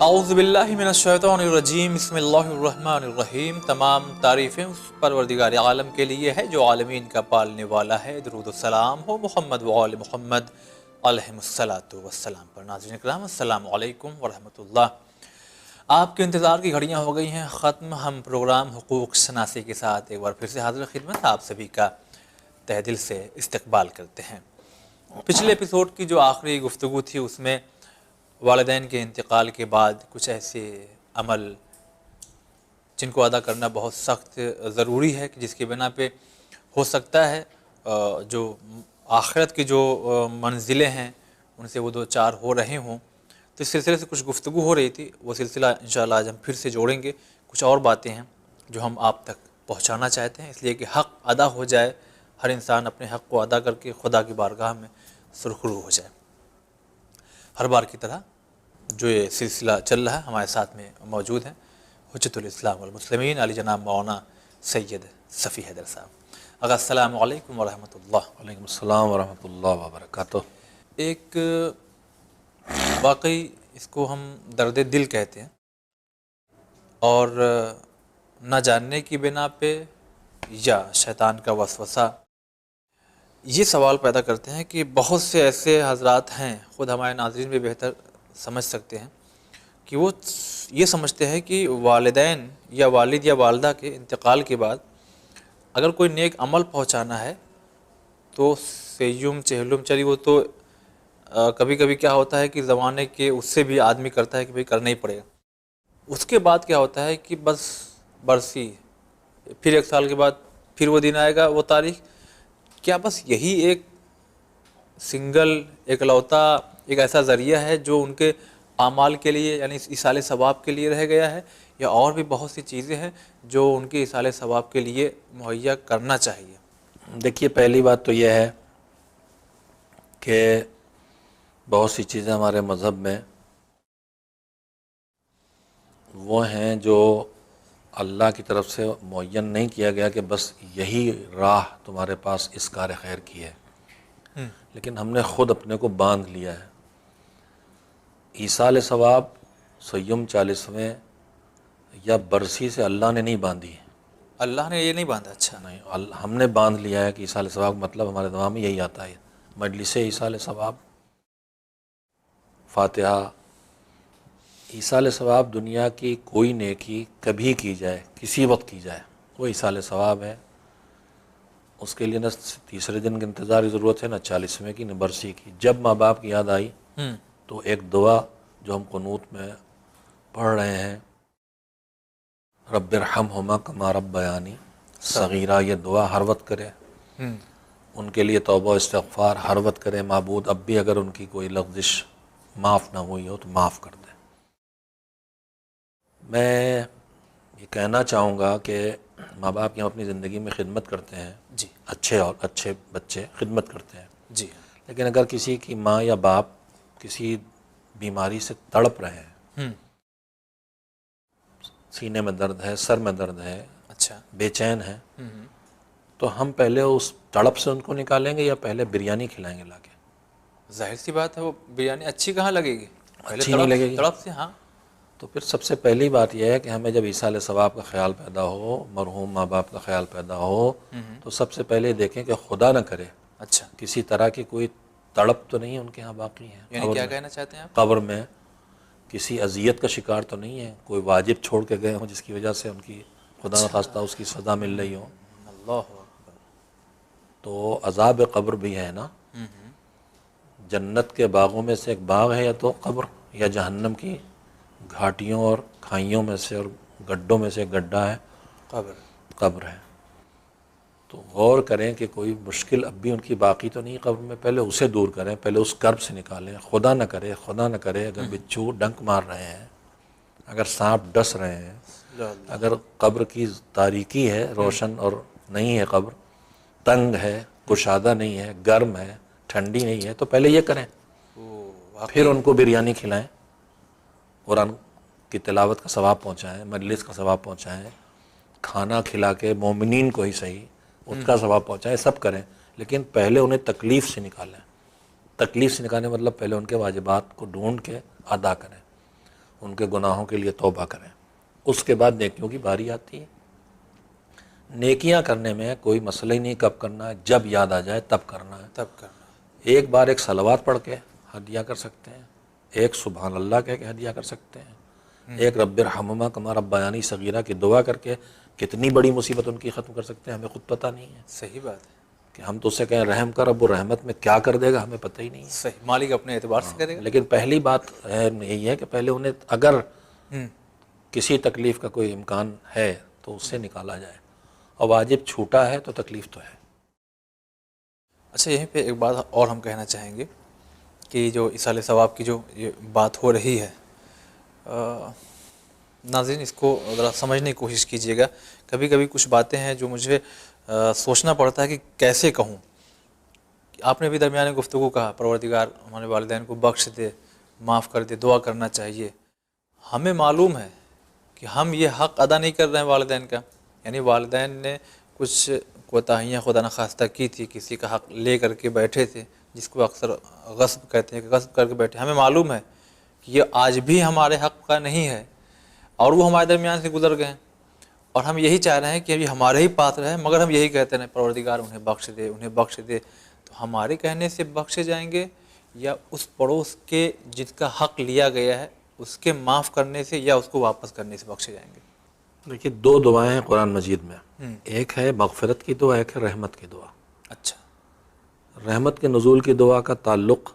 اعوذ باللہ من الشیطان الرجیم، بسم اللہ الرحمن الرحیم۔ تمام تعریفیں اس پروردگار عالم کے لیے ہے جو عالمین کا پالنے والا ہے۔ درود و سلام ہو محمد و آل محمد علیہم الصلاۃ والسلام پر۔ ناظرین کرام، السلام علیکم ورحمۃ اللہ۔ آپ کے انتظار کی گھڑیاں ہو گئی ہیں ختم۔ ہم پروگرام حقوق شناسی کے ساتھ ایک بار پھر سے حاضر خدمت آپ سبھی کا تہ دل سے استقبال کرتے ہیں۔ پچھلے ایپیسوڈ کی جو آخری گفتگو تھی اس میں والدین کے انتقال کے بعد کچھ ایسے عمل جن کو ادا کرنا بہت سخت ضروری ہے کہ جس کی بنا پہ ہو سکتا ہے جو آخرت کی جو منزلیں ہیں ان سے وہ دو چار ہو رہے ہوں۔ تو اس سلسلے سے کچھ گفتگو ہو رہی تھی، وہ سلسلہ انشاءاللہ آج ہم پھر سے جوڑیں گے۔ کچھ اور باتیں ہیں جو ہم آپ تک پہنچانا چاہتے ہیں، اس لیے کہ حق ادا ہو جائے، ہر انسان اپنے حق کو ادا کر کے خدا کی بارگاہ میں سرخرو ہو جائے۔ ہر بار کی طرح جو یہ سلسلہ چل رہا ہے ہمارے ساتھ میں موجود ہیں حجت الاسلام والمسلمین علی جناب مولانا سید صفی حیدر صاحب۔ اگر السلام علیکم ورحمۃ اللہ۔ وعلیکم السلام ورحمۃ اللہ وبرکاتہ۔ ایک واقعی اس کو ہم درد دل کہتے ہیں، اور نہ جاننے کی بنا پہ یا شیطان کا وسوسہ یہ سوال پیدا کرتے ہیں کہ بہت سے ایسے حضرات ہیں، خود ہمارے ناظرین بھی بہتر سمجھ سکتے ہیں، کہ وہ یہ سمجھتے ہیں کہ والدین یا والد یا والدہ کے انتقال کے بعد اگر کوئی نیک عمل پہنچانا ہے تو سیّم چہلم چلی، وہ تو کبھی کبھی کیا ہوتا ہے کہ زمانے کے اس سے بھی آدمی کرتا ہے کہ بھئی کرنا ہی پڑے گا۔ اس کے بعد کیا ہوتا ہے کہ بس برسی، پھر ایک سال کے بعد پھر وہ دن آئے گا، وہ تاریخ، کیا بس یہی ایک سنگل اکلوتا ایک ایسا ذریعہ ہے جو ان کے اعمال کے لیے یعنی ایصال ثواب کے لیے رہ گیا ہے، یا اور بھی بہت سی چیزیں ہیں جو ان کے ایصال ثواب کے لیے مہیا کرنا چاہیے؟ دیکھیے، پہلی بات تو یہ ہے کہ بہت سی چیزیں ہمارے مذہب میں وہ ہیں جو اللہ کی طرف سے معین نہیں کیا گیا کہ بس یہی راہ تمہارے پاس اس کار خیر کی ہے، لیکن ہم نے خود اپنے کو باندھ لیا ہے۔ ایصال ثواب سیّم 40ویں یا برسی سے اللہ نے نہیں باندھی، اللہ نے یہ نہیں باندھا؟ اچھا، نہیں، ہم نے باندھ لیا ہے کہ ایصال ثواب مطلب ہمارے دماغ میں یہی آتا ہے، مجلس ایصال ثواب، فاتحہ۔ ایصال ثواب دنیا کی کوئی نیکی کبھی کی جائے، کسی وقت کی جائے، وہ ایصال ثواب ہے۔ اس کے لیے نہ تیسرے دن کے انتظار کی ضرورت ہے، نہ 40ویں کی، نہ برسی کی۔ جب ماں باپ کی یاد آئی تو ایک دعا جو ہم قنوت میں پڑھ رہے ہیں، رب ارحمہما کما ربیانی صغیرہ، یہ دعا ہر وقت کرے، ان کے لیے توبہ و استغفار ہر وقت کرے۔ معبود اب بھی اگر ان کی کوئی لغزش معاف نہ ہوئی ہو تو معاف کر دے۔ میں یہ کہنا چاہوں گا کہ ماں باپ کی ہم اپنی زندگی میں خدمت کرتے ہیں، جی، اچھے بچے خدمت کرتے ہیں، جی، لیکن اگر کسی کی ماں یا باپ کسی بیماری سے تڑپ رہے ہیں، سینے میں درد ہے، سر میں درد ہے، اچھا، بے چین ہے، تو ہم پہلے اس تڑپ سے ان کو نکالیں گے یا پہلے بریانی کھلائیں گے لا کے؟ ظاہر سی بات ہے، وہ بریانی اچھی کہاں لگے گی؟ پہلے اچھی نہیں لگے گی۔ تڑپ سے، ہاں۔ تو پھر سب سے پہلی بات یہ ہے کہ ہمیں جب ایصال ثواب کا خیال پیدا ہو، مرحوم ماں باپ کا خیال پیدا ہو، تو سب سے پہلے دیکھیں کہ خدا نہ کرے اچھا، کسی طرح کی کوئی تڑپ تو نہیں ان کے ہاں باقی ہے، یعنی کیا کہنا چاہتے ہیں آپ؟ قبر میں کسی اذیت کا شکار تو نہیں ہے، کوئی واجب چھوڑ کے گئے ہوں جس کی وجہ سے ان کی خدا نخواستہ اس کی سزا مل رہی ہو، اللہ اکبر۔ تو عذاب قبر بھی ہے نا۔ جنت کے باغوں میں سے ایک باغ ہے یا تو قبر، یا جہنم کی گھاٹیوں اور کھائیوں میں سے اور گڈھوں میں سے ایک گڈھا ہے، قبر ہے۔ تو غور کریں کہ کوئی مشکل اب بھی ان کی باقی تو نہیں قبر میں، پہلے اسے دور کریں، پہلے اس کرب سے نکالیں۔ خدا نہ کرے اگر بچھو ڈنک مار رہے ہیں، اگر سانپ ڈس رہے ہیں، اگر قبر کی تاریکی ہے، روشن اور نہیں ہے قبر، تنگ ہے، کشادہ نہیں ہے، گرم ہے، ٹھنڈی نہیں ہے، تو پہلے یہ کریں، پھر ان کو بریانی کھلائیں، قرآن کی تلاوت کا ثواب پہنچائیں، مجلس کا ثواب پہنچائیں، کھانا کھلا کے مومنین کو ہی صحیح اس کا ثواب پہنچائیں، سب کریں، لیکن پہلے انہیں تکلیف سے نکالیں۔ تکلیف سے نکالنے مطلب پہلے ان کے واجبات کو ڈھونڈ کے ادا کریں۔ ان کے گناہوں کے لیے توبہ کریں، اس کے بعد نیکیوں کی باری آتی ہے۔ نیکیاں کرنے میں کوئی مسئلہ ہی نہیں کب کرنا ہے، جب یاد آ جائے تب کرنا ہے۔ تب کرنا۔ ایک بار ایک صلوات پڑھ کے ہدیہ کر سکتے ہیں، ایک سبحان اللہ کہہ کے ہدیہ کر سکتے ہیں، ایک رب ارحمہما کما ربیانی صغیرہ کی دعا کر کے کتنی بڑی مصیبت ان کی ختم کر سکتے ہیں، ہمیں خود پتہ نہیں ہے صحیح بات ہے، کہ ہم تو اسے کہیں رحم کر، اب وہ رحمت میں کیا کر دے گا ہمیں پتہ ہی نہیں ہے۔ صحیح، مالک اپنے اعتبار سے کرے گا۔ لیکن پہلی بات یہی ہے کہ پہلے انہیں اگر ہوں، کسی تکلیف کا کوئی امکان ہے تو اس سے نکالا جائے، اور واجب چھوٹا ہے تو تکلیف تو ہے۔ اچھا، یہیں پہ ایک بات اور ہم کہنا چاہیں گے کہ جو ایصال ثواب کی جو یہ بات ہو رہی ہے، ناظرین اس کو ذرا سمجھنے کی کوشش کیجیے گا۔ کبھی کبھی کچھ باتیں ہیں جو مجھے سوچنا پڑتا ہے کہ کیسے کہوں۔ آپ نے بھی درمیان گفتگو کہا پروردگار ہمارے والدین کو بخش دے، معاف کر دے، دعا کرنا چاہیے۔ ہمیں معلوم ہے کہ ہم یہ حق ادا نہیں کر رہے ہیں والدین کا، یعنی والدین نے کچھ کوتاہیاں خدا نخواستہ کی تھی، کسی کا حق لے کر کے بیٹھے تھے، جس کو اکثر غصب کہتے ہیں کہ غصب کر کے بیٹھے۔ ہمیں معلوم ہے کہ یہ آج بھی ہمارے حق کا نہیں ہے اور وہ ہمارے درمیان سے گزر گئے ہیں، اور ہم یہی چاہ رہے ہیں کہ ابھی ہمارے ہی پاس رہے، مگر ہم یہی کہتے ہیں پروردگار انہیں بخش دے، انہیں بخش دے۔ تو ہمارے کہنے سے بخشے جائیں گے یا اس پڑوس کے جس کا حق لیا گیا ہے اس کے معاف کرنے سے یا اس کو واپس کرنے سے بخشے جائیں گے؟ دیکھیے دو دعائیں ہیں قرآن مجید میں، ایک ہے مغفرت کی دعا، ایک ہے رحمت کی دعا۔ اچھا، رحمت کے نزول کی دعا کا تعلق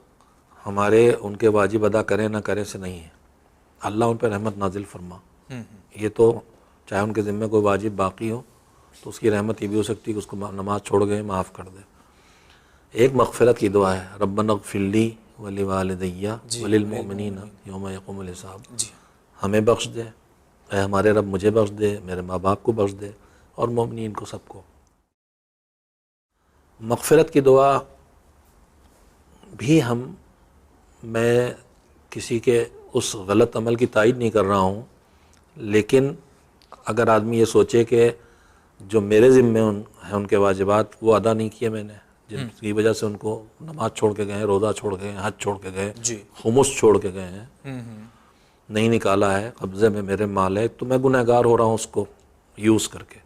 ہمارے ان کے واجب ادا کریں نہ کریں سے نہیں ہے، اللہ ان پہ رحمت نازل فرما۔ یہ تو چاہے ان کے ذمہ کوئی واجب باقی ہو تو اس کی رحمت یہ بھی ہو سکتی ہے کہ اس کو نماز چھوڑ گئے معاف کر دے۔ ایک مغفرت کی دعا ہے، ربنا اغفر لی ولوالدی وللمؤمنین یوم یقوم الحساب، جی، ہمیں بخش دے، اے ہمارے رب مجھے بخش دے، میرے ماں باپ کو بخش دے، اور مومنین کو سب کو۔ مغفرت کی دعا بھی میں کسی کے اس غلط عمل کی تائید نہیں کر رہا ہوں، لیکن اگر آدمی یہ سوچے کہ جو میرے ذمے ہیں ان کے واجبات وہ ادا نہیں کیے میں نے، جن کی وجہ سے ان کو نماز چھوڑ کے گئے ہیں، روزہ چھوڑ کے گئے ہیں، حج چھوڑ کے گئے، جی، خمس چھوڑ کے گئے ہیں، نہیں نکالا ہے، قبضے میں میرے مال ہے، تو میں گنہ گار ہو رہا ہوں اس کو یوز کر کے،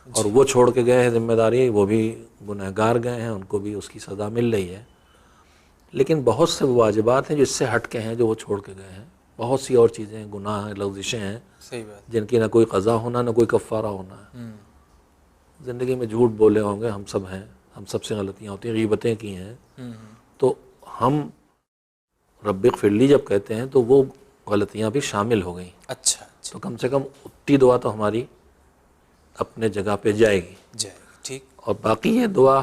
اور وہ چھوڑ کے گئے ہیں ذمہ داری، وہ بھی گنہ گار گئے ہیں، ان کو بھی اس کی سزا مل رہی ہے۔ لیکن بہت سے واجبات ہیں جو اس سے ہٹ کے ہیں جو وہ چھوڑ کے گئے ہیں، بہت سی اور چیزیں ہیں، گناہ ہیں، لغزشیں ہیں صحیح بات، جن کی نہ کوئی قضا ہونا نہ کوئی کفارہ ہونا ہے۔ زندگی میں جھوٹ بولے ہوں گے، ہم سب ہیں، ہم سب سے غلطیاں ہوتی ہیں، غیبتیں کی ہیں، تو ہم رب اغفر لی جب کہتے ہیں تو وہ غلطیاں بھی شامل ہو گئیں، اچھا، تو کم سے کم اتنی دعا تو ہماری اپنے جگہ پہ جائے گی۔ جائے گی، ٹھیک، اور باقی یہ دعا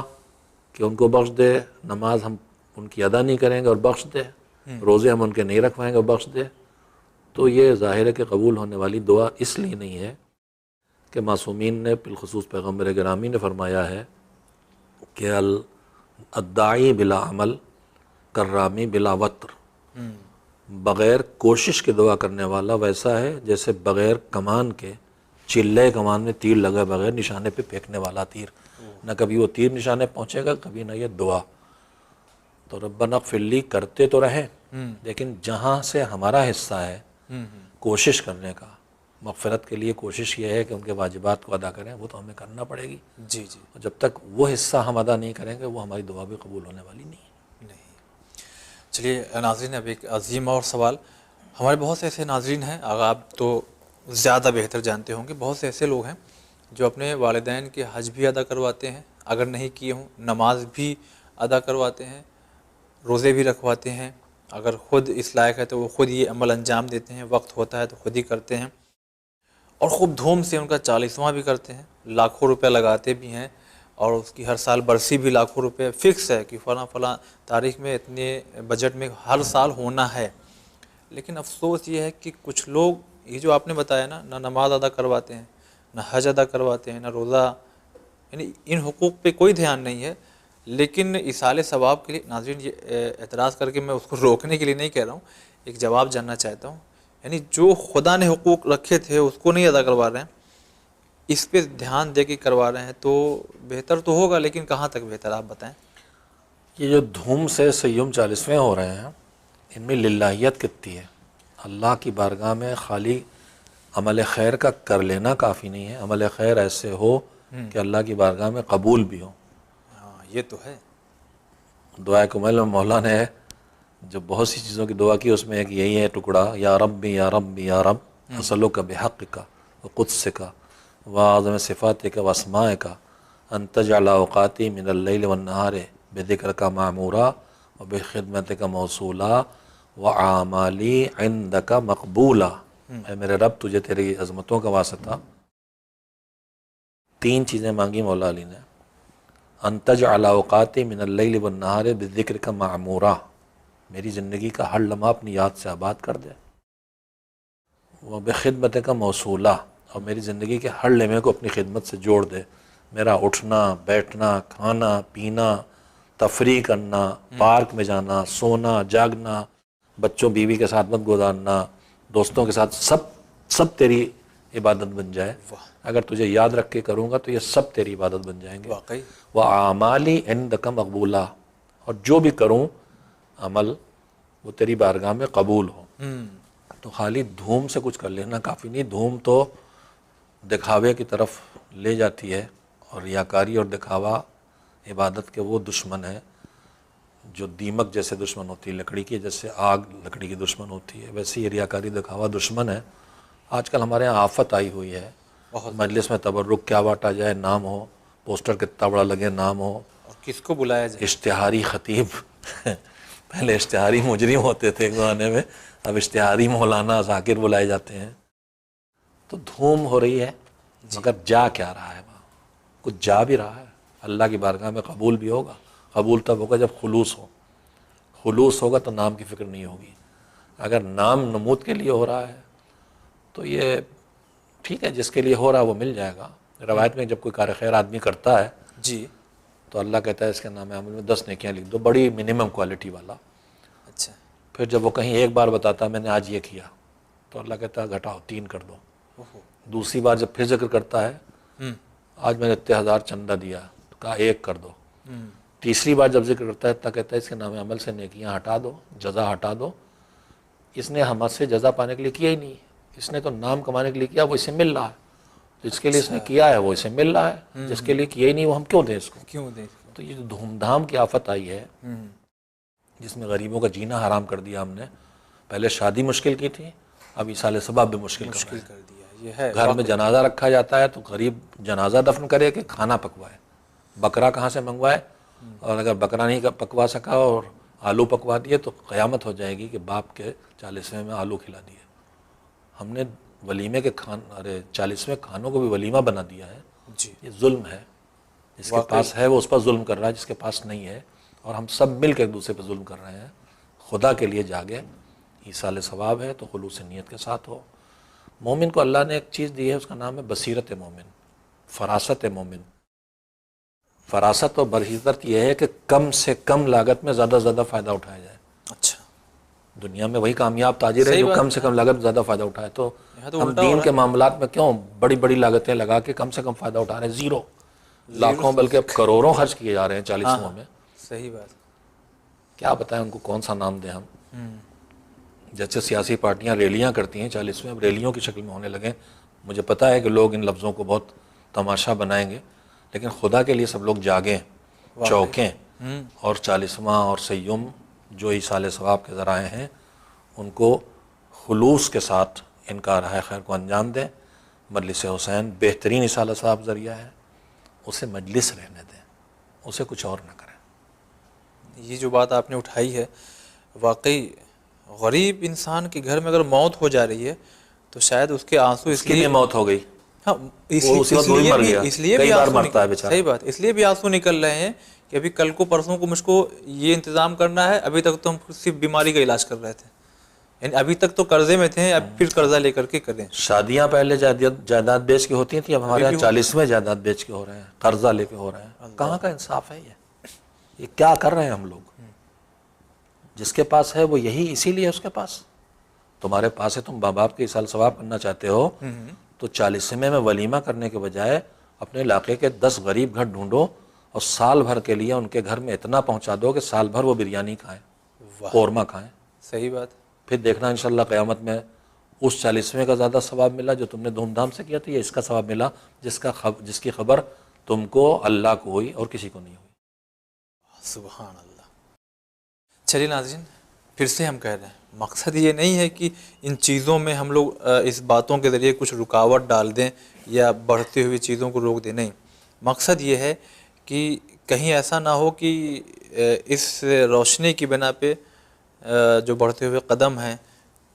کہ ان کو بخش دے، نماز ہم ان کی ادا نہیں کریں گے اور بخش دے، روزے ہم ان کے نہیں رکھوائیں گے اور بخش دے، تو یہ ظاہر ہے کہ قبول ہونے والی دعا اس لیے نہیں ہے کہ معصومین نے بالخصوص پیغمبر گرامی نے فرمایا ہے کہ الداعی بلا عمل کرامی بلا وطر، بغیر کوشش کے دعا کرنے والا ویسا ہے جیسے بغیر کمان کے، چلے کمان میں تیر لگا بغیر نشانے پہ پھینکنے والا تیر، نہ کبھی وہ تیر نشانے پہنچے گا، کبھی نہ یہ دعا۔ تو ربنا اغفر لی کرتے تو رہیں، لیکن جہاں سے ہمارا حصہ ہے کوشش کرنے کا، مغفرت کے لیے کوشش یہ ہے کہ ان کے واجبات کو ادا کریں، وہ تو ہمیں کرنا پڑے گی، جی جی، اور جب تک وہ حصہ ہم ادا نہیں کریں گے وہ ہماری دعا بھی قبول ہونے والی نہیں ہے۔ نہیں۔ چلیے ناظرین، اب ایک عظیم اور سوال، ہمارے بہت سے ایسے ناظرین ہیں، آپ تو زیادہ بہتر جانتے ہوں گے، بہت سے ایسے لوگ ہیں جو اپنے والدین کے حج بھی ادا کرواتے ہیں، اگر نہیں کیے ہوں، نماز بھی ادا کرواتے ہیں، روزے بھی رکھواتے ہیں، اگر خود اس لائق ہے تو وہ خود یہ عمل انجام دیتے ہیں، وقت ہوتا ہے تو خود ہی کرتے ہیں، اور خوب دھوم سے ان کا 40واں بھی کرتے ہیں، لاکھوں روپے لگاتے بھی ہیں، اور اس کی ہر سال برسی بھی لاکھوں روپے فکس ہے کہ فلاں فلاں تاریخ میں اتنے بجٹ میں ہر سال ہونا ہے۔ لیکن افسوس یہ ہے کہ کچھ لوگ یہ جو آپ نے بتایا نا، نہ نماز ادا کرواتے ہیں، نہ حج ادا کرواتے ہیں، نہ روزہ، یعنی ان حقوق پہ کوئی دھیان نہیں ہے، لیکن ایصال ثواب کے لیے ناظرین یہ اعتراض کر کے میں اس کو روکنے کے لیے نہیں کہہ رہا ہوں، ایک جواب جاننا چاہتا ہوں، یعنی جو خدا نے حقوق رکھے تھے اس کو نہیں ادا کروا رہے ہیں، اس پہ دھیان دے کے کروا رہے ہیں، تو بہتر تو ہوگا، لیکن کہاں تک بہتر آپ بتائیں؟ یہ جو دھوم سے سیوم 40ویں ہو رہے ہیں ان میں للہیت کتنی ہے، اللہ کی بارگاہ میں خالی عمل خیر کا کر لینا کافی نہیں ہے، عمل خیر ایسے ہو کہ اللہ کی بارگاہ میں قبول بھی ہو۔ ہاں یہ تو ہے۔ دعائے کمل میں مولا نے جو بہت سی چیزوں کی دعا کی، اس میں ایک یہی ہے ٹکڑا، یا ربی یا ربی یا رب اسألک بحقک وقدسک وعظم صفاتک واسمائک ان تجعل اوقاتی من اللیل والنہار بذکرک معمورا وبخدمتک موصولا وعامالی عندک مقبولا۔ اے میرے رب، تجھے تیری عظمتوں کا واسطہ 3 چیزیں مانگی مولا علی نے۔ ان تجعل اوقاتی من اللیل والنہار بذکرک معمورا، میری زندگی کا ہر لمحہ اپنی یاد سے آباد کر دے، وہ بخدمت کا موصولہ، اور میری زندگی کے ہر لمحے کو اپنی خدمت سے جوڑ دے۔ میرا اٹھنا بیٹھنا، کھانا پینا، تفریح کرنا، پارک میں جانا، سونا جاگنا، بچوں بیوی کے ساتھ وقت گزارنا، دوستوں کے ساتھ، سب تیری عبادت بن جائے۔ اگر تجھے یاد رکھ کے کروں گا تو یہ سب تیری عبادت بن جائیں گے۔ واقعی وَأَعْمَالِي عِنْدَكَ مقبولہ، اور جو بھی کروں عمل وہ تیری بارگاہ میں قبول ہو۔ تو خالی دھوم سے کچھ کر لینا کافی نہیں، دھوم تو دکھاوے کی طرف لے جاتی ہے، اور ریاکاری اور دکھاوا عبادت کے وہ دشمن ہیں جو دیمک جیسے دشمن ہوتی ہے لکڑی کی، جیسے آگ لکڑی کی دشمن ہوتی ہے، ویسے یہ ریاکاری دکھاوا دشمن ہے۔ آج کل ہمارے یہاں آفت آئی ہوئی ہے، مجلس میں تبرک کیا بانٹا جائے نام ہو، پوسٹر کتنا بڑا لگے نام ہو، اور کس کو بلایا جائے۔ اشتہاری خطیب پہلے اشتہاری مجرم ہوتے تھے ایک زمانے میں، اب اشتہاری مولانا ذاکر بلائے جاتے ہیں۔ تو دھوم ہو رہی ہے، مگر جا کیا رہا ہے وہاں؟ کچھ جا بھی رہا ہے، اللہ کی بارگاہ میں قبول بھی ہوگا۔ قبول تب ہوگا جب خلوص ہو، خلوص ہوگا تو نام کی فکر نہیں ہوگی۔ اگر نام نمود کے لیے ہو رہا ہے تو یہ ٹھیک ہے، جس کے لیے ہو رہا ہے وہ مل جائے گا۔ روایت میں جب کوئی کار خیر آدمی کرتا ہے جی تو اللہ کہتا ہے اس کے نام عمل میں 10 نیکیاں لکھ دو، بڑی منیمم کوالٹی والا۔ اچھا پھر جب وہ کہیں ایک بار بتاتا ہے میں نے آج یہ کیا، تو اللہ کہتا ہے گھٹاؤ 3 کر دو۔ دوسری بار جب پھر ذکر کرتا ہے آج میں نے اتنے 1000 چندہ دیا، تو کہا 1 کر دو۔ تیسری بار جب ذکر کرتا ہے تو کہتا ہے اس کے نام عمل سے نیکیاں ہٹا دو، جزا ہٹا دو۔ اس نے ہم سے جزا پانے کے لیے کیا ہی نہیں، اس نے تو نام کمانے کے لیے کیا، وہ اسے مل رہا ہے۔ جس کے لیے اس نے کیا ہے وہ اسے مل رہا ہے، جس کے لیے کیا ہی نہیں وہ ہم کیوں دیں اس کو؟ کیوں دیں؟ تو یہ جو دھوم دھام کی آفت آئی ہے جس میں غریبوں کا جینا حرام کر دیا ہم نے، پہلے شادی مشکل کی تھی، اب ایصال ثواب بھی مشکل کر رہے ہیں۔ کر دیا یہ ہے۔ گھر میں جنازہ رکھا جاتا ہے تو غریب جنازہ دفن کرے کہ کھانا پکوائے، بکرا کہاں سے منگوائے، اور اگر بکرا نہیں پکوا سکا اور آلو پکوا دیے تو قیامت ہو جائے گی کہ باپ کے 40ویں میں آلو کھلا دیے۔ ہم نے ولیمے کے 40ویں کھانوں کو بھی ولیمہ بنا دیا ہے۔ جی یہ ظلم ہے، جس کے پاس ہے وہ اس پر ظلم کر رہا ہے، جس کے پاس نہیں ہے، اور ہم سب مل کے ایک دوسرے پہ ظلم کر رہے ہیں۔ خدا کے لیے جاگے، ایصال ثواب ہے تو خلوص نیت کے ساتھ ہو۔ مومن کو اللہ نے ایک چیز دی ہے، اس کا نام ہے بصیرت مومن، فراست مومن۔ فراست اور بصیرت یہ ہے کہ کم سے کم لاگت میں زیادہ سے زیادہ فائدہ اٹھایا جائے۔ اچھا دنیا میں وہی کامیاب تاجر ہے جو کم سے کم لاگت میں زیادہ فائدہ اٹھائے۔ تو ہم دین کے معاملات میں کیوں بڑی بڑی لاگتیں لگا کے کم سے کم فائدہ اٹھا رہے ہیں؟ زیرو، لاکھوں بلکہ اب کروڑوں خرچ کیے جا رہے ہیں 40واں میں۔ صحیح بات۔ کیا بتائیں ان کو کون سا نام دیں ہم؟ جیسے سیاسی پارٹیاں ریلیاں کرتی ہیں 40ویں، اب ریلیوں کی شکل میں ہونے لگیں۔ مجھے پتہ ہے کہ لوگ ان لفظوں کو بہت تماشا بنائیں گے، لیکن خدا کے لیے سب لوگ جاگیں، چوکیں، اور 40واں اور سیوم جو ایصال ثواب کے ذرائع ہیں ان کو خلوص کے ساتھ ان کارۂ خیر کو انجام دیں۔ مجلس حسین بہترین ایصال ثواب ذریعہ ہے، اسے مجلس رہنے دیں، اسے کچھ اور نہ کریں۔ یہ جو بات آپ نے اٹھائی ہے، واقعی غریب انسان کے گھر میں اگر موت ہو جا رہی ہے تو شاید اس کے آنسو اس کے لیے موت ہو گئی، ہاں وہ اسی وقت وہی مر گیا، اس لیے کئی بھی بار آنسو مرتا ہے بیچارہ۔ صحیح بات، اس لیے بھی آنسو نکل رہے ہیں کہ ابھی کل کو پرسوں کو مجھ کو یہ انتظام کرنا ہے، ابھی تک تو ہم صرف بیماری کا علاج کر رہے تھے، یعنی ابھی تک تو قرضے میں تھے، اب پھر قرضہ لے کر کے کریں۔ شادیاں پہلے جائیداد بیچ کے ہوتی تھیں، اب ہمارے یہاں 40ویں جائیداد بیچ کے ہو رہے ہیں، قرضہ لے کے ہو رہے ہیں۔ کہاں کا انصاف ہے یہ کیا کر رہے ہیں ہم لوگ؟ جس کے پاس ہے وہ یہی اسی لیے اس کے پاس، تمہارے پاس ہے، تم ماں باپ کے ایصال ثواب کرنا چاہتے ہو تو 40ویں میں ولیمہ کرنے کے بجائے اپنے علاقے کے 10 غریب گھر ڈھونڈو اور سال بھر کے لیے ان کے گھر میں اتنا پہنچا دو کہ سال بھر وہ بریانی کھائیں، قورمہ کھائیں، صحیح بات۔ پھر دیکھنا انشاءاللہ قیامت میں اس 40ویں کا زیادہ ثواب ملا جو تم نے دھوم دھام سے کیا تھا، یا اس کا ثواب ملا جس کی خبر تم کو اللہ کو ہوئی اور کسی کو نہیں ہوئی۔ سبحان اللہ۔ چلیے ناظرین، پھر سے ہم کہہ رہے ہیں مقصد یہ نہیں ہے کہ ان چیزوں میں ہم لوگ اس باتوں کے ذریعے کچھ رکاوٹ ڈال دیں یا بڑھتی ہوئی چیزوں کو روک دیں، نہیں، مقصد یہ ہے کہ کہیں ایسا نہ ہو کہ اس روشنی کی بنا پہ جو بڑھتے ہوئے قدم ہیں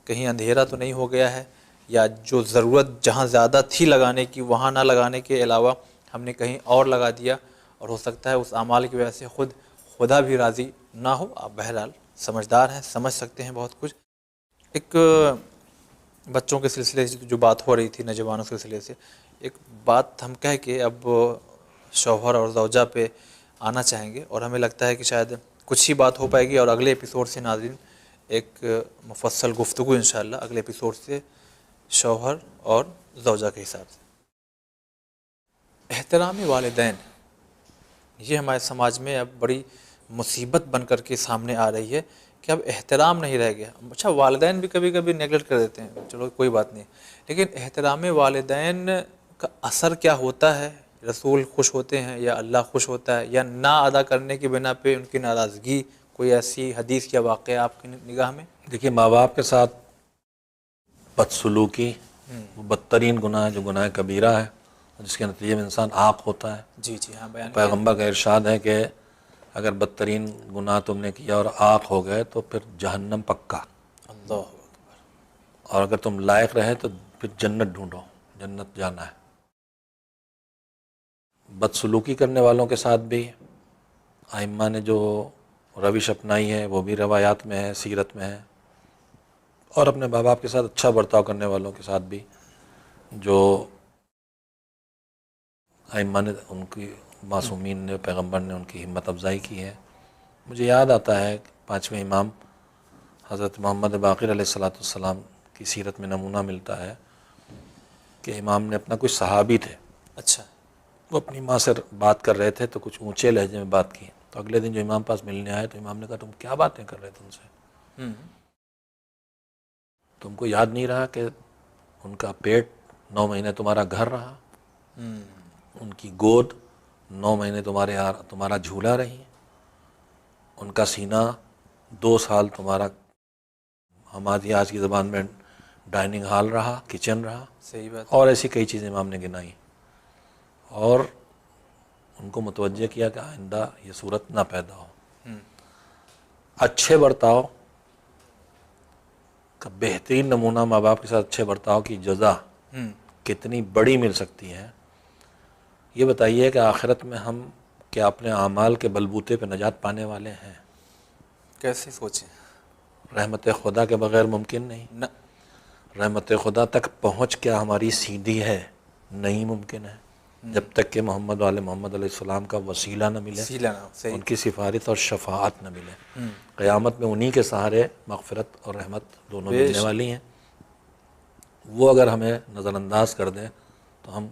کہیں اندھیرا تو نہیں ہو گیا ہے، یا جو ضرورت جہاں زیادہ تھی لگانے کی وہاں نہ لگانے کے علاوہ ہم نے کہیں اور لگا دیا، اور ہو سکتا ہے اس اعمال کی وجہ سے خدا بھی راضی نہ ہو۔ آپ بہرحال سمجھدار ہیں، سمجھ سکتے ہیں بہت کچھ۔ ایک بچوں کے سلسلے سے جو بات ہو رہی تھی، نوجوانوں کے سلسلے سے، ایک بات ہم کہہ کے اب شوہر اور زوجہ پہ آنا چاہیں گے، اور ہمیں لگتا ہے کہ شاید کچھ ہی بات ہو پائے گی، اور اگلے ایپیسوڈ سے ناظرین ایک مفصل گفتگو انشاءاللہ اگلے ایپیسوڈ سے شوہر اور زوجہ کے حساب سے۔ احترام والدین، یہ ہمارے سماج میں اب بڑی مصیبت بن کر کے سامنے آ رہی ہے کہ اب احترام نہیں رہ گیا۔ اچھا، والدین بھی کبھی کبھی نیگلیکٹ کر دیتے ہیں، چلو کوئی بات نہیں، لیکن احترام والدین کا اثر کیا ہوتا ہے؟ رسول خوش ہوتے ہیں یا اللہ خوش ہوتا ہے، یا نہ ادا کرنے کی بنا پہ ان کی ناراضگی؟ کوئی ایسی حدیث یا واقعہ آپ کی نگاہ میں؟ دیکھیے، ماں باپ کے ساتھ بدسلوکی وہ بدترین گناہ ہے، جو گناہ کبیرہ ہے، جس کے نتیجے میں انسان عاق ہوتا ہے۔ جی ہاں، بیان کیا۔ پیغمبر کا ارشاد ہے کہ اگر بدترین گناہ تم نے کیا اور عاق ہو گئے تو پھر جہنم پکا، اللہ اکبر۔ اور اگر تم لائق رہے تو پھر جنت ڈھونڈو، جنت جانا ہے۔ بدسلوکی کرنے والوں کے ساتھ بھی ائمہ نے جو روش اپنائی ہے وہ بھی روایات میں ہے، سیرت میں ہے، اور اپنے ماں باپ کے ساتھ اچھا برتاؤ کرنے والوں کے ساتھ بھی جو ائمہ نے ان کی معصومین نے، پیغمبر نے ان کی ہمت افزائی کی ہے۔ مجھے یاد آتا ہے کہ 5ویں امام حضرت محمد باقر علیہ السلام کی سیرت میں نمونہ ملتا ہے کہ امام نے اپنا کچھ صحابی تھے، اچھا، وہ اپنی ماں سے بات کر رہے تھے تو کچھ اونچے لہجے میں بات کی، تو اگلے دن جو امام پاس ملنے آئے تو امام نے کہا تم کیا باتیں کر رہے تھے ان سے؟ تم کو یاد نہیں رہا کہ ان کا پیٹ 9 مہینے تمہارا گھر رہا، ان کی گود 9 مہینے تمہارا جھولا رہی، ان کا سینہ 2 سال تمہارا، ہماری آج کی زبان میں ڈائننگ ہال رہا، کچن رہا، صحیح بات۔ اور ایسی کئی چیزیں امام نے گنائی، اور ان کو متوجہ کیا کہ آئندہ یہ صورت نہ پیدا ہو۔ اچھے برتاؤ کا بہترین نمونہ، ماں باپ کے ساتھ اچھے برتاؤ کی جزا کتنی بڑی مل سکتی ہے، یہ بتائیے کہ آخرت میں ہم کیا اپنے اعمال کے بلبوتے پہ نجات پانے والے ہیں؟ کیسے سوچیں؟ رحمت خدا کے بغیر ممکن نہیں۔ نہ، رحمت خدا تک پہنچ کیا ہماری سیدھی ہے؟ نہیں ممکن ہے، جب تک کہ محمد علیہ السلام کا وسیلہ نہ ملے، صحیح۔ ان کی سفارت اور شفاعت نہ ملے۔ قیامت میں انہی کے سہارے مغفرت اور رحمت دونوں ملنے والی ہیں۔ وہ اگر ہمیں نظر انداز کر دیں تو ہم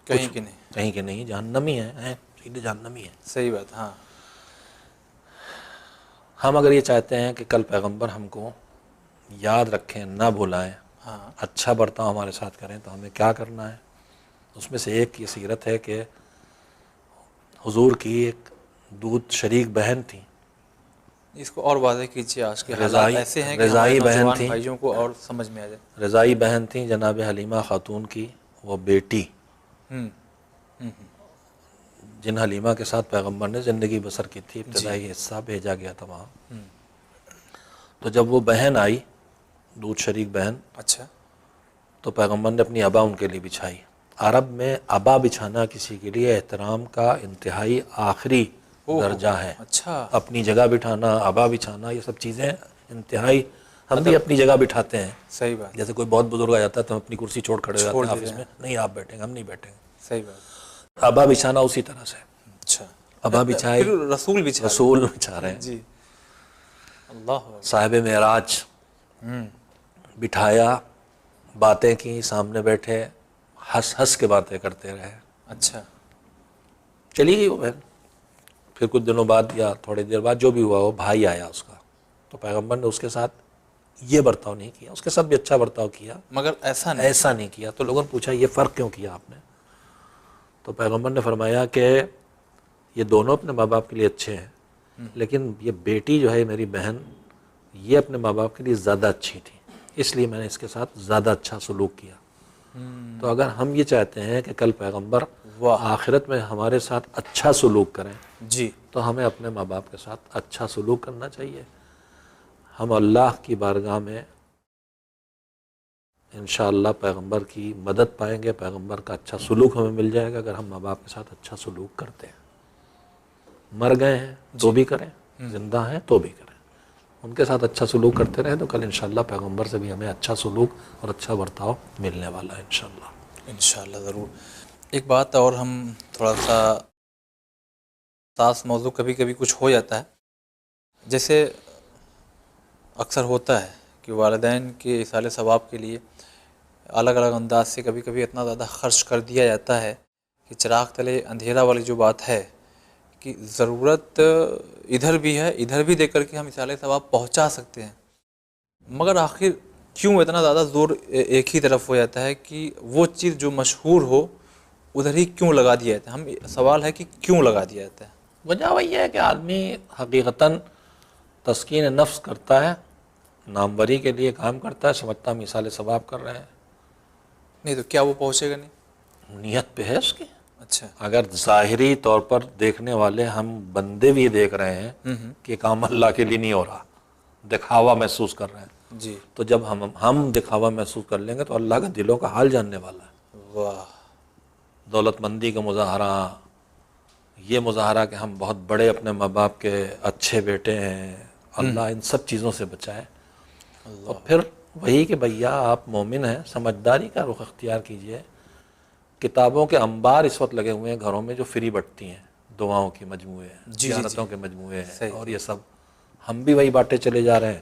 کہیں کہ نہیں، کہیں کہ نہیں، جہنمی ہیں، سیدھے جہنمی ہیں۔ صحیح بات۔ ہاں، ہم اگر یہ چاہتے ہیں کہ کل پیغمبر ہم کو یاد رکھیں، نہ بھلائیں، اچھا برتاؤ ہمارے ساتھ کریں، تو ہمیں کیا کرنا ہے؟ اس میں سے ایک یہ سیرت ہے کہ حضور کی ایک دودھ شریک بہن تھی، اس کو اور واضح کیجیے، آج کے حالات ایسے ہیں کہ ہمارے رضائی بہن نوجوان تھی، بھائیوں کو اور سمجھ میں آ جائے۔ رضائی بہن تھی جناب حلیمہ خاتون کی وہ بیٹی، جن حلیمہ کے ساتھ پیغمبر نے زندگی بسر کی تھی، ابتدائی حصہ بھیجا گیا تھا وہاں۔ تو جب وہ بہن آئی، دودھ شریک بہن، اچھا، تو پیغمبر نے اپنی ابا ان کے لیے بچھائی۔ عرب میں ابا بچھانا کسی کے لیے احترام کا انتہائی آخری درجہ ہے۔ اچھا، اپنی جگہ بٹھانا، ابا بچھانا، یہ سب چیزیں انتہائی، ہم بھی اپنی جگہ بٹھاتے ہیں، صحیح بات، جیسے کوئی بہت بزرگ آ جاتا ہے تو ہم اپنی کرسی چھوڑ کھڑے ہو جاتے ہیں آفس میں، نہیں آپ بیٹھیں گے، ہم نہیں بیٹھیں گے۔ صحیح بات، ابا بچھانا اسی طرح سے، اچھا، ابا بچھائی، پھر رسول بچھا رسول بچھا رہے ہیں۔ جی، اللہ، صاحب معراج بٹھایا، باتیں کی، سامنے بیٹھے، ہنس ہنس کے باتیں کرتے رہے۔ اچھا، چلی گئی وہ بہن۔ پھر کچھ دنوں بعد یا تھوڑی دیر بعد جو بھی ہوا، وہ بھائی آیا اس کا، تو پیغمبر نے اس کے ساتھ یہ برتاؤ نہیں کیا، اس کے ساتھ بھی اچھا برتاؤ کیا، مگر ایسا نہیں کیا. تو لوگوں نے پوچھا یہ فرق کیوں کیا آپ نے؟ تو پیغمبر نے فرمایا کہ یہ دونوں اپنے ماں باپ کے لیے اچھے ہیں، لیکن یہ بیٹی جو ہے میری بہن، یہ اپنے ماں باپ کے لیے زیادہ اچھی تھی، اس لیے میں نے اس کے ساتھ زیادہ اچھا سلوک کیا. تو اگر ہم یہ چاہتے ہیں کہ کل پیغمبر آخرت میں ہمارے ساتھ اچھا سلوک کریں جی تو ہمیں اپنے ماں باپ کے ساتھ اچھا سلوک کرنا چاہیے. ہم اللہ کی بارگاہ میں انشاءاللہ پیغمبر کی مدد پائیں گے، پیغمبر کا اچھا سلوک ہمیں مل جائے گا اگر ہم ماں باپ کے ساتھ اچھا سلوک کرتے ہیں. مر گئے ہیں تو بھی کریں، زندہ ہیں تو بھی کریں، ان کے ساتھ اچھا سلوک کرتے رہیں تو کل انشاءاللہ پیغمبر سے بھی ہمیں اچھا سلوک اور اچھا برتاؤ ملنے والا ہے انشاءاللہ. انشاءاللہ ضرور. ایک بات اور، ہم تھوڑا سا خاص موضوع کبھی کبھی کچھ ہو جاتا ہے، جیسے اکثر ہوتا ہے کہ والدین کے ایصال ثواب کے لیے الگ الگ انداز سے کبھی کبھی اتنا زیادہ خرچ کر دیا جاتا ہے کہ چراغ تلے اندھیرا والی جو بات ہے کہ ضرورت ادھر بھی ہے، ادھر بھی دے کر کے ہم ایصال ثواب پہنچا سکتے ہیں، مگر آخر کیوں اتنا زیادہ زور ایک ہی طرف ہو جاتا ہے کہ وہ چیز جو مشہور ہو ادھر ہی کیوں لگا دیا جاتا ہے؟ ہم سوال ہے کہ کیوں لگا دیا جاتا ہے؟ وجہ وہی ہے کہ آدمی حقیقتاً تسکین نفس کرتا ہے، ناموری کے لیے کام کرتا ہے، سمجھتا ہم ایصال ثواب کر رہے ہیں. نہیں تو کیا وہ پہنچے گا نہیں؟ نیت پہ ہے اس کی. اچھا. اگر ظاہری طور پر دیکھنے والے ہم بندے بھی دیکھ رہے ہیں کہ کام اللہ کے لیے نہیں ہو رہا، دکھاوا محسوس کر رہے ہیں، جی. تو جب ہم دکھاوا محسوس کر لیں گے تو اللہ کا دلوں کا حال جاننے والا ہے. واہ. دولت مندی کا مظاہرہ، یہ مظاہرہ کہ ہم بہت بڑے اپنے ماں باپ کے اچھے بیٹے ہیں، اللہ ان سب چیزوں سے بچائے. اور پھر وہی کہ بھیا آپ مومن ہیں، سمجھداری کا رخ اختیار کیجئے. کتابوں کے انبار اس وقت لگے ہوئے ہیں گھروں میں جو فری بٹتی ہیں، دعاؤں کی مجموعے ہیں، زیارتوں کے مجموعے ہیں، اور یہ سب ہم بھی وہی بانٹے چلے جا رہے ہیں.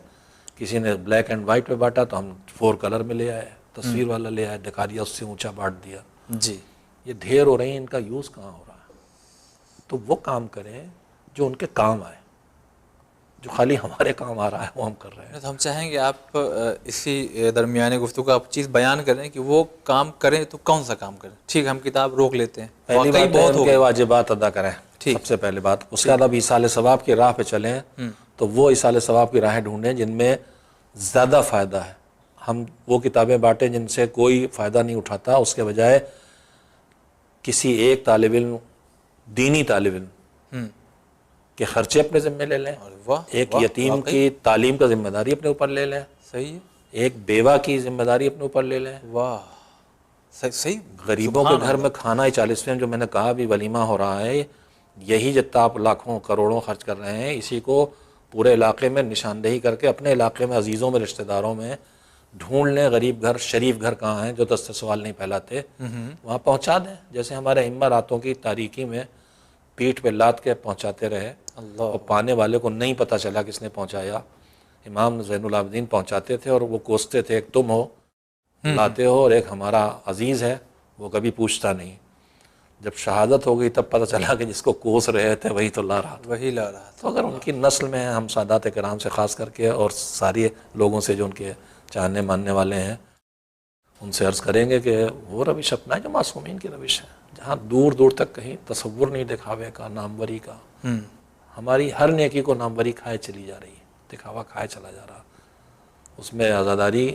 کسی نے بلیک اینڈ وائٹ میں بانٹا تو ہم 4 کلر میں لے آئے، تصویر والا لے آئے، دکھا دیا، اس سے اونچا بانٹ دیا. جی. یہ ڈھیر ہو رہی ہیں، ان کا یوز کہاں ہو رہا ہے؟ تو وہ کام کریں جو ان کے کام آئے، جو خالی ہمارے کام آ رہا ہے وہ ہم کر رہے ہیں. تو ہم چاہیں گے آپ اسی درمیانے گفتگو آپ چیز بیان کریں کہ وہ کام کریں تو کون سا کام کریں. ٹھیک ہے، ہم کتاب روک لیتے ہیں، پہلی بات ہے ان کے واجبات ادا کریں، سب سے پہلے بات. اس کے بعد اب ایصال ثواب کی راہ پہ چلیں تو وہ ایصال ثواب کی راہیں ڈھونڈیں جن میں زیادہ فائدہ ہے. ہم وہ کتابیں بانٹیں جن سے کوئی فائدہ نہیں اٹھاتا، اس کے بجائے کسی ایک طالب علم، دینی طالب علم کے خرچے اپنے ذمہ لے لیں، ایک یتیم کی تعلیم کا ذمہ داری اپنے اوپر لے لیں، صحیح ہے، ایک بیوہ کی ذمہ داری اپنے اوپر لے لیں. واہ صحیح. غریبوں کے گھر میں کھانا 40ویں جو میں نے کہا بھی ولیمہ ہو رہا ہے، یہی جتنا آپ لاکھوں کروڑوں خرچ کر رہے ہیں، اسی کو پورے علاقے میں نشاندہی کر کے اپنے علاقے میں عزیزوں میں رشتہ داروں میں ڈھونڈ لیں. غریب گھر، شریف گھر کہاں ہیں جو دست سوال نہیں پھیلاتے، وہاں پہنچا دیں. جیسے ہمارے ائمہ راتوں کی تاریکی میں پیٹھ پہ لاد کے پہنچاتے رہے اور پانے والے کو نہیں پتہ چلا کس نے پہنچایا. امام زین العابدین پہنچاتے تھے اور وہ کوستے تھے، ایک تم ہو لاتے ہو اور ایک ہمارا عزیز ہے وہ کبھی پوچھتا نہیں. جب شہادت ہو گئی تب پتہ چلا کہ جس کو کوس رہے تھے وہی تو لا رہا تھا. وہی لا رہا تھا. تو اگر ان کی نسل میں ہم سادات کرام سے خاص کر کے اور سارے لوگوں سے جو ان کے چاہنے ماننے والے ہیں ان سے عرض کریں گے کہ وہ روش اپنائیں جو معصومین کی روش ہے، جہاں دور دور تک کہیں تصور نہیں دکھاوے کا، ناموری کا. ہماری ہر نیکی کو ناموری کھائے چلی جا رہی ہے، دکھاوا کھائے چلا جا رہا. اس میں عزاداری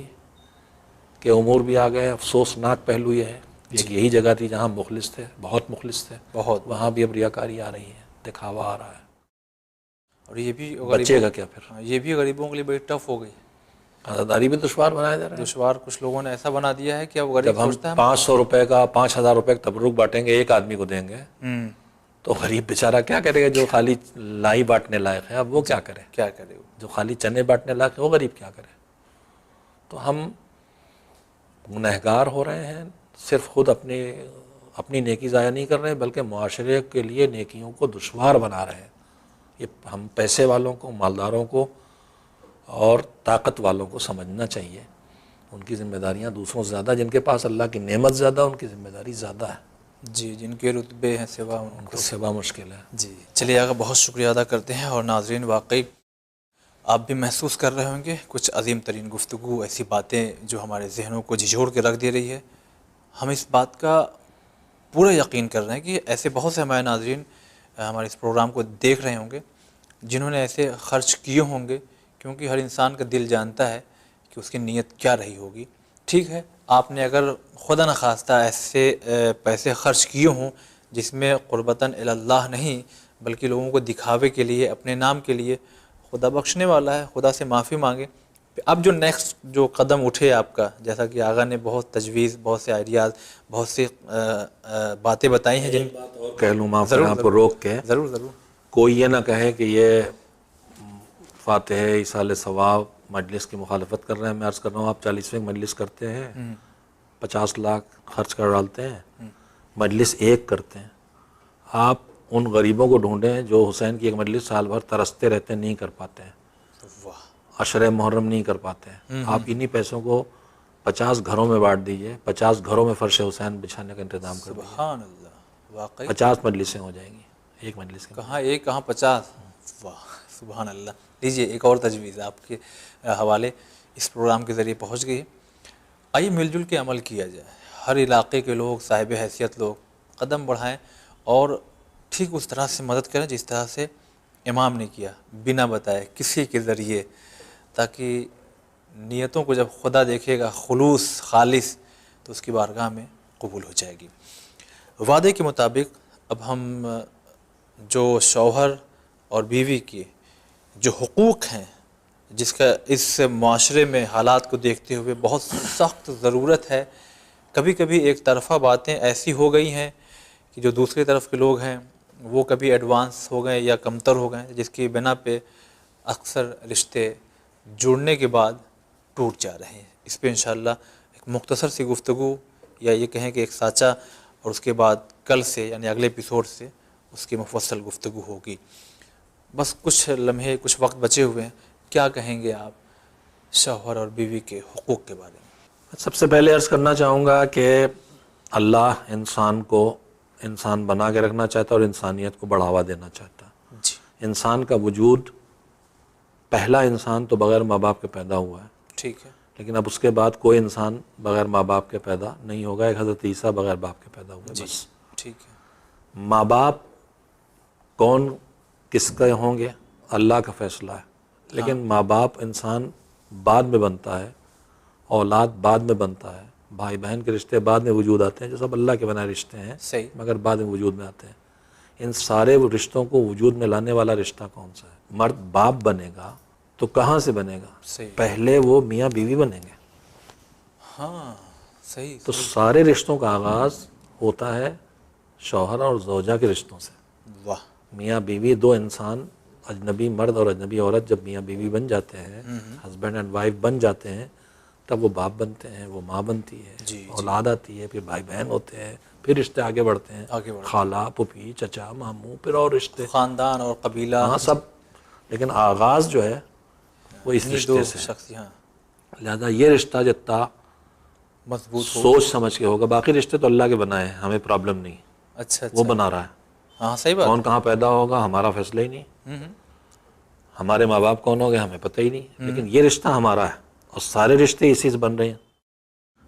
کے امور بھی آ گئے. افسوسناک پہلو یہ ہے ایک یہی جگہ تھی جہاں مخلص تھے، بہت مخلص تھے، وہاں بھی اب ریاکاری آ رہی ہے، دکھاوا آ رہا ہے. اور یہ بھی بچے گا کیا پھر؟ یہ بھی غریبوں کے لیے بڑی ٹف ہو گئی. عزاداری بھی دشوار بنایا جا رہا ہے. دشوار کچھ لوگوں نے ایسا بنا دیا ہے کہ اب غریب جب ہم سوچتا ہے 500 روپے کا 5000 روپے کا تبرک بانٹیں گے، ایک آدمی کو دیں گے تو غریب بیچارہ کیا کرے گا؟ جو خالی لائی بانٹنے لائق ہے اب وہ کیا کرے؟ کیا کرے وہ؟ جو خالی چنے بانٹنے لائق ہے وہ غریب کیا کرے؟ تو ہم گنہگار ہو رہے ہیں، صرف خود اپنی نیکی ضائع نہیں کر رہے بلکہ معاشرے کے لیے نیکیوں کو دشوار بنا رہے ہیں. یہ ہم پیسے والوں کو، مالداروں کو اور طاقت والوں کو سمجھنا چاہیے. ان کی ذمہ داریاں دوسروں سے زیادہ، جن کے پاس اللہ کی نعمت زیادہ ان کی ذمہ داری زیادہ ہے. جی، جن کے رتبے ہیں سوا ان کو سوا مشکل ہے. جی چلیے آقا، بہت شکریہ ادا کرتے ہیں. اور ناظرین، واقعی آپ بھی محسوس کر رہے ہوں گے کچھ عظیم ترین گفتگو، ایسی باتیں جو ہمارے ذہنوں کو جھنجھوڑ کے رکھ دے رہی ہے. ہم اس بات کا پورا یقین کر رہے ہیں کہ ایسے بہت سے ہمارے ناظرین ہمارے اس پروگرام کو دیکھ رہے ہوں گے جنہوں نے ایسے خرچ کیے ہوں گے، کیونکہ ہر انسان کا دل جانتا ہے کہ اس کی نیت کیا رہی ہوگی. ٹھیک ہے، آپ نے اگر خدا نخواستہ ایسے پیسے خرچ کیے ہوں جس میں قربتاً اللہ نہیں بلکہ لوگوں کو دکھاوے کے لیے، اپنے نام کے لیے، خدا بخشنے والا ہے، خدا سے معافی مانگے. اب جو نیکسٹ جو قدم اٹھے آپ کا، جیسا کہ آغا نے بہت تجویز، بہت سے آئیڈیاز، بہت سی باتیں بتائی ہیں ایک بات اور کہہ لوں معاف کریں ضرور آپ کو روک کے، ضرور ضرور. کوئی یہ نہ کہے کہ یہ فاتح ایصال ثواب مجلس کی مخالفت کر رہے ہیں. میں عرض کر رہا ہوں آپ 40ویں مجلس کرتے ہیں، 50 لاکھ خرچ کر ڈالتے ہیں، مجلس ایک کرتے ہیں. آپ ان غریبوں کو ڈھونڈیں جو حسین کی ایک مجلس سال بھر ترستے رہتے ہیں، نہیں کر پاتے ہیں، واہ، عشرہ محرم نہیں کر پاتے ہیں. آپ انہی پیسوں کو 50 گھروں میں بانٹ دیجئے، 50 گھروں میں فرش حسین بچھانے کا انتظام کر دیجئے، سبحان اللہ، واقعی 50 مجلسیں ہو جائیں گی ایک مجلس کے. کہاں ایک کہاں 50. واہ سبحان اللہ. لیجیے ایک اور تجویز آپ کے حوالے اس پروگرام کے ذریعے پہنچ گئی. آئیے مل جل کے عمل کیا جائے، ہر علاقے کے لوگ، صاحب حیثیت لوگ قدم بڑھائیں اور ٹھیک اس طرح سے مدد کریں جس طرح سے امام نے کیا، بنا بتائے کسی کے ذریعے، تاکہ نیتوں کو جب خدا دیکھے گا خلوص خالص تو اس کی بارگاہ میں قبول ہو جائے گی. وعدے کے مطابق اب ہم جو شوہر اور بیوی کے جو حقوق ہیں، جس کا اس معاشرے میں حالات کو دیکھتے ہوئے بہت سخت ضرورت ہے. کبھی کبھی ایک طرفہ باتیں ایسی ہو گئی ہیں کہ جو دوسری طرف کے لوگ ہیں وہ کبھی ایڈوانس ہو گئے یا کمتر ہو گئے، جس کی بنا پہ اکثر رشتے جڑنے کے بعد ٹوٹ جا رہے ہیں. اس پہ انشاءاللہ ایک مختصر سی گفتگو، یا یہ کہیں کہ ایک سانچہ، اور اس کے بعد کل سے یعنی اگلے ایپیسوڈ سے اس کی مفصل گفتگو ہوگی. بس کچھ لمحے، کچھ وقت بچے ہوئے ہیں، کیا کہیں گے آپ شوہر اور بیوی کے حقوق کے بارے میں؟ سب سے پہلے عرض کرنا چاہوں گا کہ اللہ انسان کو انسان بنا کے رکھنا چاہتا ہے اور انسانیت کو بڑھاوا دینا چاہتا ہے. جی انسان کا وجود، پہلا انسان تو بغیر ماں باپ کے پیدا ہوا ہے، ٹھیک ہے. لیکن اب اس کے بعد کوئی انسان بغیر ماں باپ کے پیدا نہیں ہوگا. ایک حضرت عیسیٰ بغیر باپ کے پیدا ہوئے. جی بس ٹھیک ہے. ماں باپ کون کس کے ہوں گے اللہ کا فیصلہ ہے، لیکن ماں باپ انسان بعد میں بنتا ہے، اولاد بعد میں بنتا ہے، بھائی بہن کے رشتے بعد میں وجود آتے ہیں، جو سب اللہ کے بنائے رشتے ہیں صحیح. مگر بعد میں وجود میں آتے ہیں. ان سارے رشتوں کو وجود میں لانے والا رشتہ کون سا ہے؟ مرد باپ بنے گا تو کہاں سے بنے گا؟ صحیح. پہلے وہ میاں بیوی بنیں گے. ہاں صحیح. تو سارے رشتوں کا آغاز ہوتا ہے شوہر اور زوجہ کے رشتوں سے. واہ. میاں بیوی دو انسان، اجنبی مرد اور اجنبی عورت جب میاں بیوی بن جاتے ہیں، ہسبینڈ اینڈ وائف بن جاتے ہیں، تب وہ باپ بنتے ہیں، وہ ماں بنتی ہے، جی اولاد آتی ہے، پھر بھائی بہن ہوتے ہیں، پھر رشتے آگے بڑھتے ہیں، آگے بڑھ خالہ، پھوپھی، چچا، ماموں، پھر اور رشتے، خاندان اور قبیلہ. ہاں سب. لیکن آغاز جو ہے وہ اس انہی رشتے دو سے ہے. شخص یہاں لہذا یہ رشتہ جتنا مضبوط ہو. سوچ سمجھ کے ہوگا، باقی رشتے تو اللہ کے بنائے ہیں، ہمیں پرابلم نہیں، اچھا وہ اچھا. بنا رہا ہے. ہاں صحیح بات. کون کہاں پیدا ہوگا ہمارا فیصلہ ہی نہیں، ہمارے ماں باپ کون ہو گئے ہمیں پتہ ہی نہیں، لیکن یہ رشتہ ہمارا ہے اور سارے رشتے اسی سے بن رہے ہیں.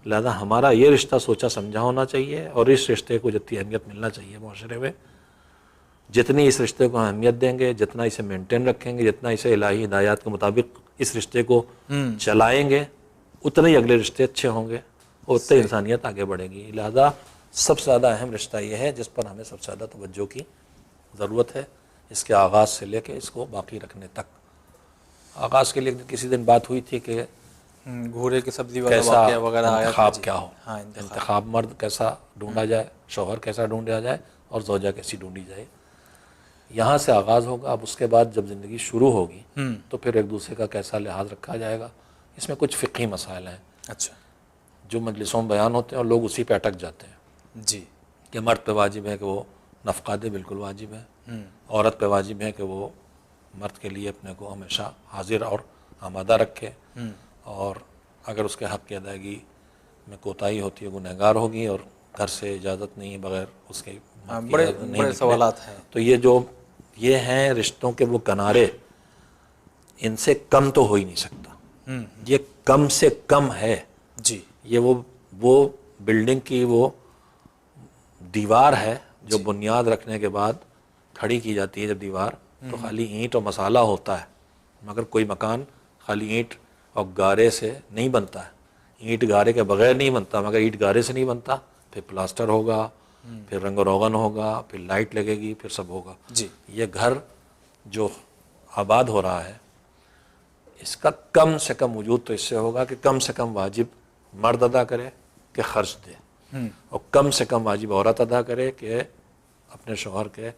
لہذا ہمارا یہ رشتہ سوچا سمجھا ہونا چاہیے، اور اس رشتے کو جتنی اہمیت ملنا چاہیے معاشرے میں، جتنی اس رشتے کو اہمیت دیں گے، جتنا اسے مینٹین رکھیں گے، جتنا اسے الہی ہدایات کے مطابق اس رشتے کو چلائیں گے، اتنے ہی اگلے رشتے اچھے ہوں گے اور اتنے انسانیت آگے بڑھے گی. لہذا سب سے زیادہ اہم رشتہ یہ ہے جس پر ہمیں سب سے زیادہ توجہ کی ضرورت ہے، اس کے آغاز سے لے کے اس کو باقی رکھنے تک. آغاز کے لیے کسی دن بات ہوئی تھی کہ گھوڑے کی سبزی والا کیسا واقعہ وغیرہ آیا تھا. انتخاب کیا ہو، ہاں انتخاب مرد کیسا ڈھونڈا جائے، شوہر کیسا ڈھونڈا جائے اور زوجہ کیسی ڈھونڈی جائے. یہاں سے آغاز ہوگا. اب اس کے بعد جب زندگی شروع ہوگی تو پھر ایک دوسرے کا کیسا لحاظ رکھا جائے گا. اس میں کچھ فقہی مسائل ہیں اچھا. جو مجلسوں میں بیان ہوتے ہیں اور لوگ اسی پہ اٹک جاتے ہیں جی. کہ مرد پہ واجب ہے کہ وہ نفقہ دے، بالکل واجب ہے. عورت پہ واجب ہے کہ وہ مرد کے لیے اپنے کو ہمیشہ حاضر اور آمادہ رکھے، اور اگر اس کے حق کی ادائیگی میں کوتاہی ہوتی ہے گنہگار ہوگی، اور گھر سے اجازت نہیں بغیر اس کے مرد کی اجازت نہیں بڑے نکلے. سوالات ہیں. تو یہ ہیں رشتوں کے وہ کنارے ان سے کم تو ہو ہی نہیں سکتا. یہ کم سے کم ہے. جی. یہ وہ بلڈنگ کی وہ دیوار ہے جو بنیاد رکھنے کے بعد کھڑی کی جاتی ہے. جب دیوار تو خالی اینٹ اور مسالہ ہوتا ہے، مگر کوئی مکان خالی اینٹ اور گارے سے نہیں بنتا ہے. اینٹ گارے کے بغیر نہیں بنتا، مگر اینٹ گارے سے نہیں بنتا. پھر پلاسٹر ہوگا، پھر رنگ و روغن ہوگا، پھر لائٹ لگے گی، پھر سب ہوگا. جی. یہ گھر جو آباد ہو رہا ہے اس کا کم سے کم وجود تو اس سے ہوگا کہ کم سے کم واجب مرد ادا کرے کہ خرچ دے، اور کم سے کم واجب عورت ادا کرے کہ اپنے شوہر کے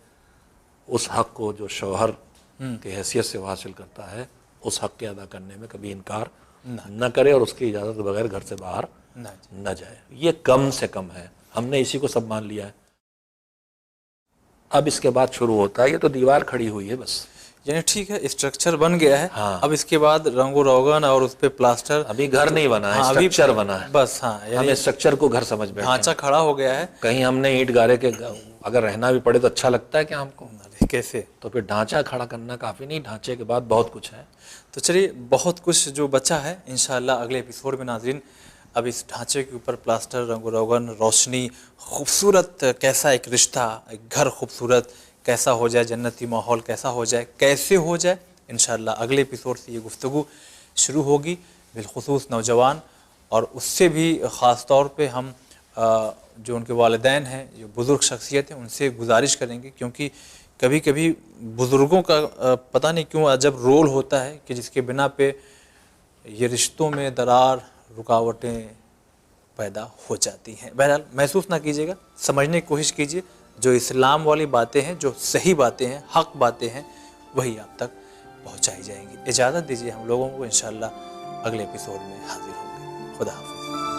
اس حق کو جو شوہر کی حیثیت سے وہ حاصل کرتا ہے اس حق کے ادا کرنے میں کبھی انکار نہ کرے، اور اس کی اجازت کے بغیر گھر سے باہر نہ جائے. یہ کم سے کم ہے. ہم نے اسی کو سب مان لیا ہے. اب اس کے بعد شروع ہوتا ہے، یہ تو دیوار کھڑی ہوئی ہے بس. یعنی ٹھیک ہے اسٹرکچر بن گیا ہے. ہاں. اب اس کے بعد رنگ و روغن اور اس پہ پلاسٹر. ابھی گھر نہیں بنا ہے، اسٹرکچر بنا ہے بس. ہاں ہم یعنی اسٹرکچر کو گھر سمجھ بیٹھے ڈھانچہ کھڑا ہو گیا ہے. کہیں ہم نے اینٹ گارے کے اگر رہنا بھی پڑے تو اچھا لگتا ہے کہ ہم کو کیسے؟ تو پھر ڈھانچہ کھڑا کرنا کافی نہیں، ڈھانچے کے بعد بہت کچھ ہے. تو چلیے بہت کچھ جو بچا ہے انشاءاللہ اگلے ایپیسوڈ میں ناظرین اب اس ڈھانچے کے اوپر پلاسٹر، رنگ و روغن، روشنی، خوبصورت کیسا ایک رشتہ، ایک گھر خوبصورت کیسا ہو جائے، جنتی ماحول کیسا ہو جائے، کیسے ہو جائے، انشاءاللہ اگلے ایپیسوڈ سے یہ گفتگو شروع ہوگی. بالخصوص نوجوان اور اس سے بھی خاص طور پہ ہم جو ان کے والدین ہیں، جو بزرگ شخصیت ہیں، ان سے گزارش کریں گے، کیونکہ کبھی کبھی بزرگوں کا پتہ نہیں کیوں عجب رول ہوتا ہے کہ جس کے بنا پہ یہ رشتوں میں درار، رکاوٹیں پیدا ہو جاتی ہیں. بہرحال محسوس نہ کیجیے گا، سمجھنے کی کوشش کیجیے. جو اسلام والی باتیں ہیں، جو صحیح باتیں ہیں، حق باتیں ہیں، وہی آپ تک پہنچائی جائیں گی. اجازت دیجیے، ہم لوگوں کو انشاءاللہ اگلے ایپیسوڈ میں حاضر ہوں گے. خدا حافظ.